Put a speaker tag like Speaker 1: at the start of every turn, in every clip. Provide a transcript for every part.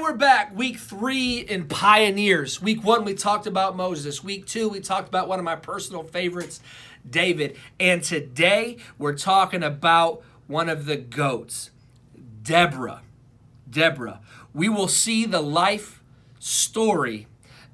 Speaker 1: right, we're back. Week 3 in Pioneers. Week 1, we talked about Moses. Week 2, we talked about one of my personal favorites, David. And today, we're talking about one of the GOATs, Deborah. Deborah. We will see the life story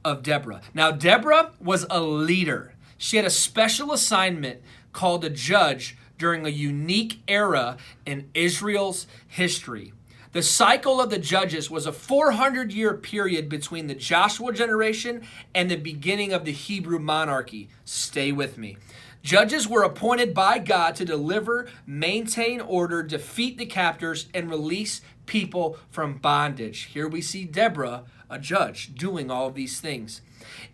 Speaker 1: of Deborah. Now, Deborah was a leader. She had a special assignment called a judge during a unique era in Israel's history. The cycle of the judges was a 400-year period between the Joshua generation and the beginning of the Hebrew monarchy. Stay with me. Judges were appointed by God to deliver, maintain order, defeat the captors, and release people from bondage. Here we see Deborah, a judge, doing all of these things.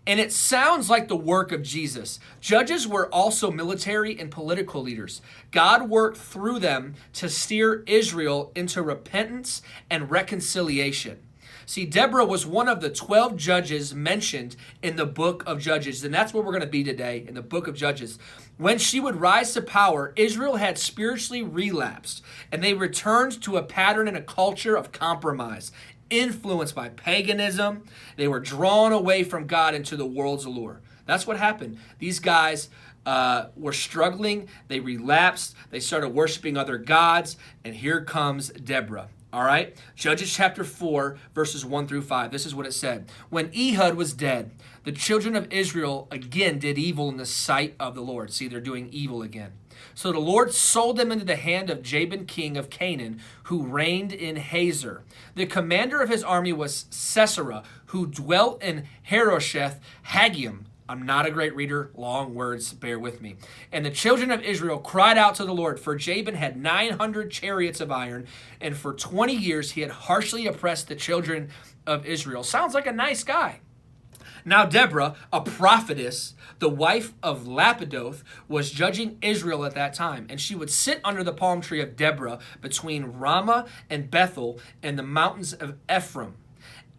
Speaker 1: And it sounds like the work of Jesus. Judges were also military and political leaders. God worked through them to steer Israel into repentance and reconciliation. See, Deborah was one of the 12 judges mentioned in the book of Judges, and that's where we're going to be today, in the book of Judges. When she would rise to power, Israel had spiritually relapsed, and they returned to a pattern and a culture of compromise. Influenced by paganism, they were drawn away from God into the world's allure. That's what happened. These guys were struggling. They relapsed. They started worshiping other gods. And here comes Deborah. All right? Judges chapter 4, verses 1 through 5. This is what it said. When Ehud was dead, the children of Israel again did evil in the sight of the Lord. See, they're doing evil again. So the Lord sold them into the hand of Jabin, king of Canaan, who reigned in Hazor. The commander of his army was Sisera, who dwelt in Harosheth Haggim. I'm not a great reader. Long words, bear with me. And the children of Israel cried out to the Lord, for Jabin had 900 chariots of iron, and for 20 years he had harshly oppressed the children of Israel. Sounds like a nice guy. Now Deborah, a prophetess, the wife of Lapidoth, was judging Israel at that time, and she would sit under the palm tree of Deborah between Ramah and Bethel and the mountains of Ephraim.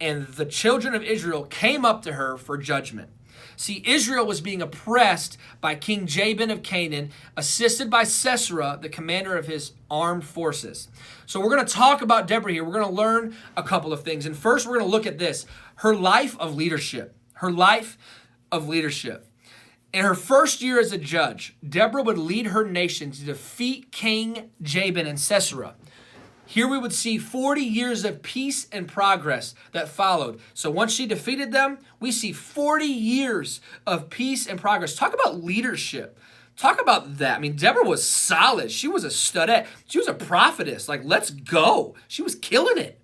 Speaker 1: And the children of Israel came up to her for judgment. See, Israel was being oppressed by King Jabin of Canaan, assisted by Sisera, the commander of his armed forces. So we're going to talk about Deborah here. We're going to learn a couple of things. And first, we're going to look at this, her life of leadership. Her life of leadership. In her first year as a judge, Deborah would lead her nation to defeat King Jabin and Sisera. Here we would see 40 years of peace and progress that followed. So once she defeated them, we see 40 years of peace and progress. Talk about leadership. Talk about that. I mean, Deborah was solid. She was a studette. She was a prophetess. Like, let's go. She was killing it.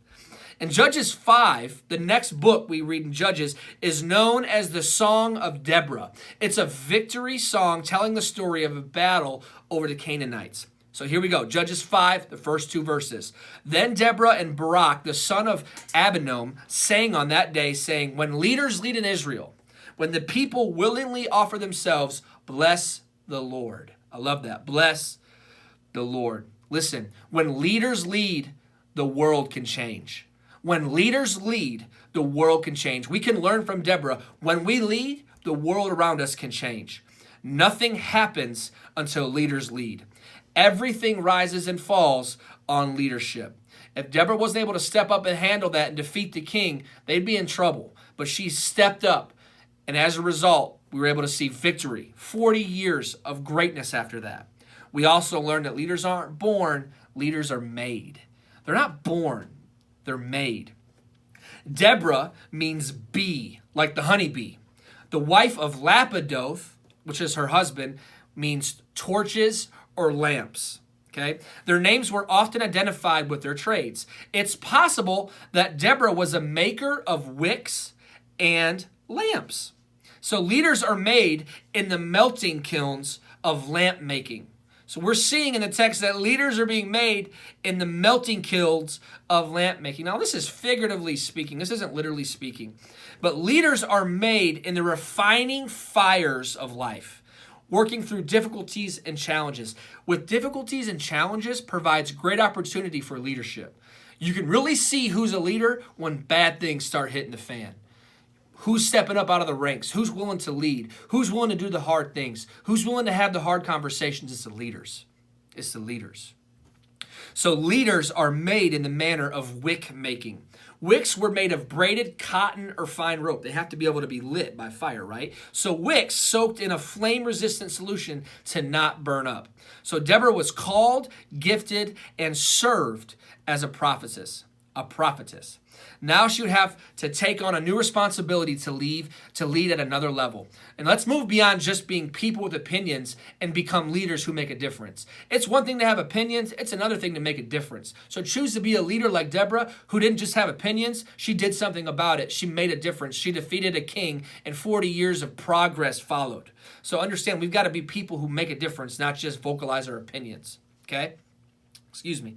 Speaker 1: And Judges 5, the next book we read in Judges, is known as the Song of Deborah. It's a victory song telling the story of a battle over the Canaanites. So here we go. Judges 5, the first 2 verses. Then Deborah and Barak, the son of Abinoam, sang on that day, saying, when leaders lead in Israel, when the people willingly offer themselves, bless the Lord. I love that. Bless the Lord. Listen, when leaders lead, the world can change. When leaders lead, the world can change. We can learn from Deborah. When we lead, the world around us can change. Nothing happens until leaders lead. Everything rises and falls on leadership. If Deborah wasn't able to step up and handle that and defeat the king, they'd be in trouble. But she stepped up, and as a result, we were able to see victory. 40 years of greatness after that. We also learned that leaders aren't born, leaders are made. They're not born. They're made. Deborah means bee, like the honeybee. The wife of Lapidoth, which is her husband, means torches or lamps. Okay? Their names were often identified with their trades. It's possible that Deborah was a maker of wicks and lamps. So leaders are made in the melting kilns of lamp making. So we're seeing in the text that leaders are being made in the melting kilns of lamp making. Now, this is figuratively speaking. This isn't literally speaking. But leaders are made in the refining fires of life, working through difficulties and challenges. With difficulties and challenges provides great opportunity for leadership. You can really see who's a leader when bad things start hitting the fan. Who's stepping up out of the ranks? Who's willing to lead? Who's willing to do the hard things? Who's willing to have the hard conversations? It's the leaders. It's the leaders. So leaders are made in the manner of wick making. Wicks were made of braided cotton or fine rope. They have to be able to be lit by fire, right? So wicks soaked in a flame-resistant solution to not burn up. So Deborah was called, gifted, and served as a prophetess. Now she would have to take on a new responsibility to lead at another level. And let's move beyond just being people with opinions and become leaders who make a difference. It's one thing to have opinions, it's another thing to make a difference. So choose to be a leader like Deborah, who didn't just have opinions, she did something about it. She made a difference. She defeated a king, and 40 years of progress followed. So understand, we've got to be people who make a difference, not just vocalize our opinions. Okay? Excuse me.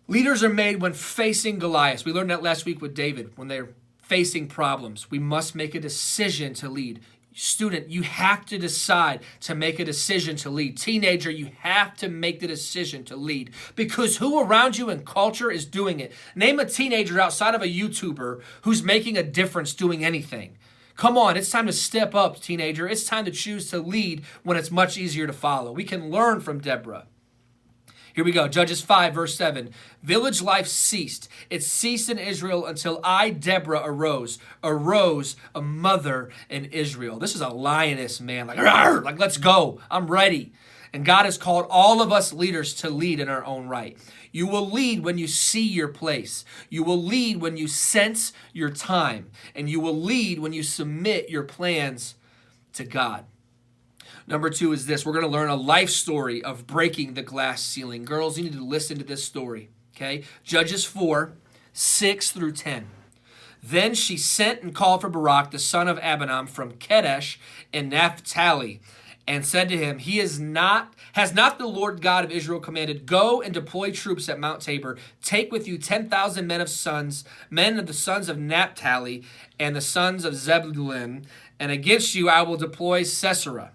Speaker 1: Leaders are made when facing Goliath. We learned that last week with David. When they're facing problems, we must make a decision to lead. Student, you have to decide to make a decision to lead. Teenager, you have to make the decision to lead, because who around you in culture is doing it? Name a teenager outside of a YouTuber who's making a difference doing anything. Come on, it's time to step up, teenager. It's time to choose to lead when it's much easier to follow. We can learn from Deborah. Here we go. Judges 5, verse 7. Village life ceased. It ceased in Israel until I, Deborah, arose a mother in Israel. This is a lioness, man. Like, let's go. I'm ready. And God has called all of us leaders to lead in our own right. You will lead when you see your place. You will lead when you sense your time. And you will lead when you submit your plans to God. Number 2 is this. We're going to learn a life story of breaking the glass ceiling. Girls, you need to listen to this story, okay? Judges 4, 6 through 10. Then she sent and called for Barak, the son of Abinadab, from Kadesh in Naphtali, and said to him, has not the Lord God of Israel commanded, go and deploy troops at Mount Tabor. Take with you 10,000 men of the sons of Naphtali and the sons of Zebulun, and against you I will deploy Sisera,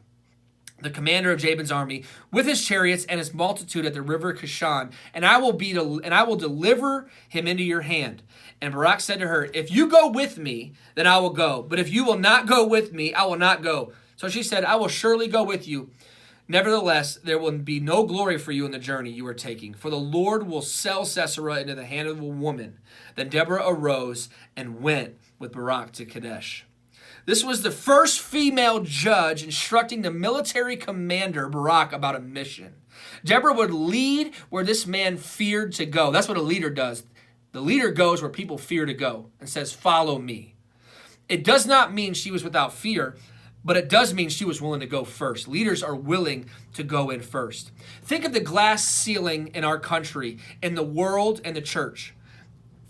Speaker 1: the commander of Jabin's army, with his chariots and his multitude at the river Kishon, and I will deliver him into your hand. And Barak said to her, if you go with me, then I will go. But if you will not go with me, I will not go. So she said, I will surely go with you. Nevertheless, there will be no glory for you in the journey you are taking, for the Lord will sell Sisera into the hand of a woman. Then Deborah arose and went with Barak to Kadesh. This was the first female judge instructing the military commander, Barak, about a mission. Deborah would lead where this man feared to go. That's what a leader does. The leader goes where people fear to go and says, follow me. It does not mean she was without fear, but it does mean she was willing to go first. Leaders are willing to go in first. Think of the glass ceiling in our country, in the world, and the church.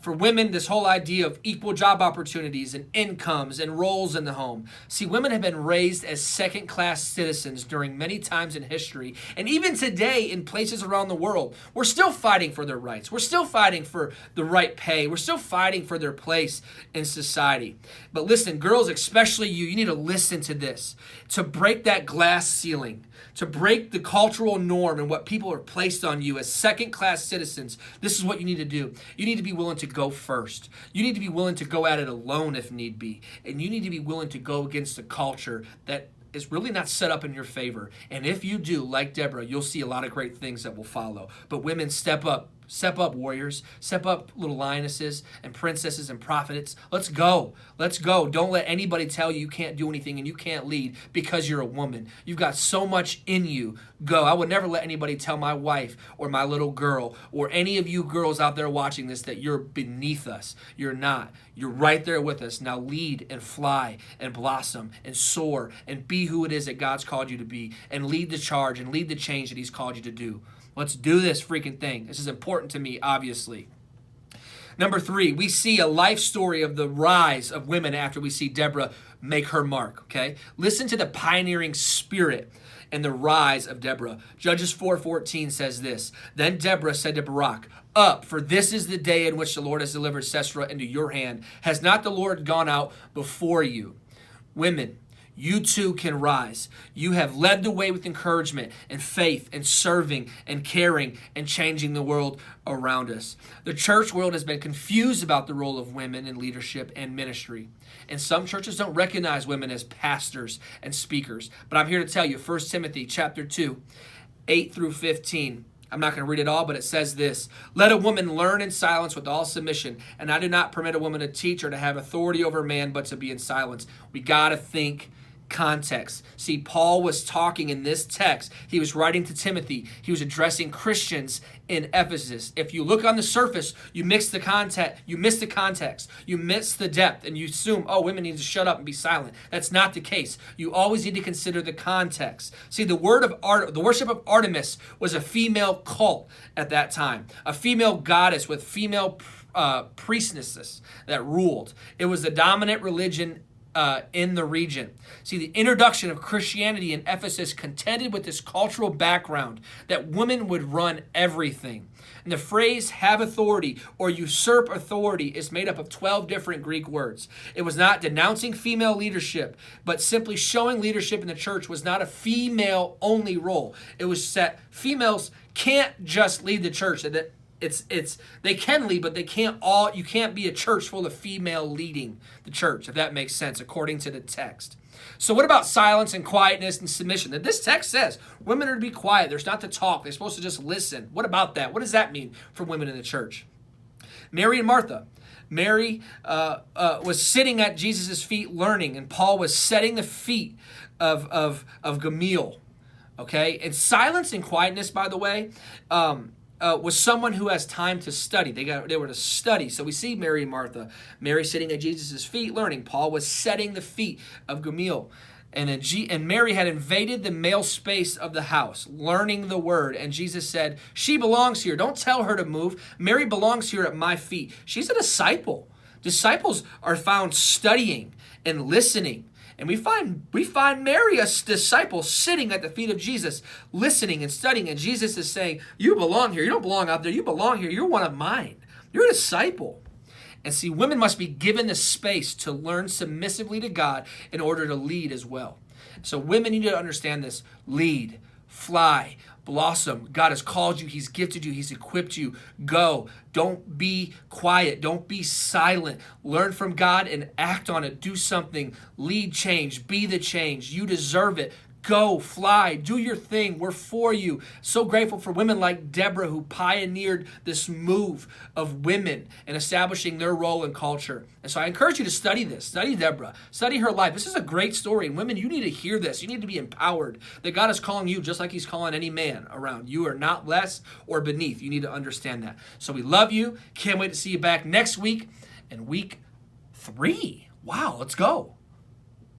Speaker 1: For women, this whole idea of equal job opportunities and incomes and roles in the home. See, women have been raised as second-class citizens during many times in history. And even today in places around the world, we're still fighting for their rights. We're still fighting for the right pay. We're still fighting for their place in society. But listen, girls, especially you need to listen to this. To break that glass ceiling, to break the cultural norm and what people are placed on you as second-class citizens, this is what you need to do. You need to be willing to go first. You need to be willing to go at it alone if need be. And you need to be willing to go against a culture that is really not set up in your favor. And if you do, like Deborah, you'll see a lot of great things that will follow. But women, step up. Step up, warriors. Step up, little lionesses and princesses and prophetess. Let's go. Let's go. Don't let anybody tell you you can't do anything and you can't lead because you're a woman. You've got so much in you. Go. I would never let anybody tell my wife or my little girl or any of you girls out there watching this that you're beneath us. You're not. You're right there with us. Now lead and fly and blossom and soar and be who it is that God's called you to be, and lead the charge and lead the change that He's called you to do. Let's do this freaking thing. This is important to me, obviously. Number 3, we see a life story of the rise of women after we see Deborah make her mark, okay? Listen to the pioneering spirit and the rise of Deborah. Judges 4:14 says this, Then Deborah said to Barak, Up, for this is the day in which the Lord has delivered Sisera into your hand. Has not the Lord gone out before you? Women, you too can rise. You have led the way with encouragement and faith and serving and caring and changing the world around us. The church world has been confused about the role of women in leadership and ministry. And some churches don't recognize women as pastors and speakers. But I'm here to tell you, 1 Timothy chapter 2, 8 through 15. I'm not going to read it all, but it says this: let a woman learn in silence with all submission, and I do not permit a woman to teach or to have authority over a man, but to be in silence. We got to think context. See, Paul was talking in this text. He was writing to Timothy. He was addressing Christians in Ephesus. If you look on the surface, you miss the context, you miss the depth, and you assume, oh, women need to shut up and be silent. That's not the case. You always need to consider the context. See, the worship of Artemis was a female cult at that time, a female goddess with female priestesses that ruled. It was the dominant religion in the region. See, the introduction of Christianity in Ephesus contended with this cultural background that women would run everything. And the phrase have authority or usurp authority is made up of 12 different Greek words. It was not denouncing female leadership, but simply showing leadership in the church was not a female-only role. It was that females can't just lead the church. They can lead, but they can't all. You can't be a church full of female leading the church, if that makes sense, according to the text. So what about silence and quietness and submission? That this text says women are to be quiet. They're not to talk. They're supposed to just listen. What about that? What does that mean for women in the church? Mary and Martha. Mary was sitting at Jesus' feet learning, and Paul was setting the feet of Gamaliel. Okay, and silence and quietness, by the way, was someone who has time to study. They were to study. So we see Mary and Martha. Mary sitting at Jesus' feet learning. Paul was setting the feet of Gamaliel. And Mary had invaded the male space of the house, learning the word. And Jesus said, she belongs here. Don't tell her to move. Mary belongs here at my feet. She's a disciple. Disciples are found studying and listening. And we find Mary, a disciple, sitting at the feet of Jesus, listening and studying. And Jesus is saying, you belong here. You don't belong out there. You belong here. You're one of mine. You're a disciple. And see, women must be given the space to learn submissively to God in order to lead as well. So women need to understand this. Lead, fly, blossom. God has called you. He's gifted you. He's equipped you. Go. Don't be quiet. Don't be silent. Learn from God and act on it. Do something. Lead change. Be the change. You deserve it. Go, fly, do your thing. We're for you. So grateful for women like Deborah who pioneered this move of women and establishing their role in culture. And so I encourage you to study this. Study Deborah. Study her life. This is a great story. And women, you need to hear this. You need to be empowered that God is calling you just like he's calling any man around. You are not less or beneath. You need to understand that. So we love you. Can't wait to see you back next week and week 3. Wow, let's go.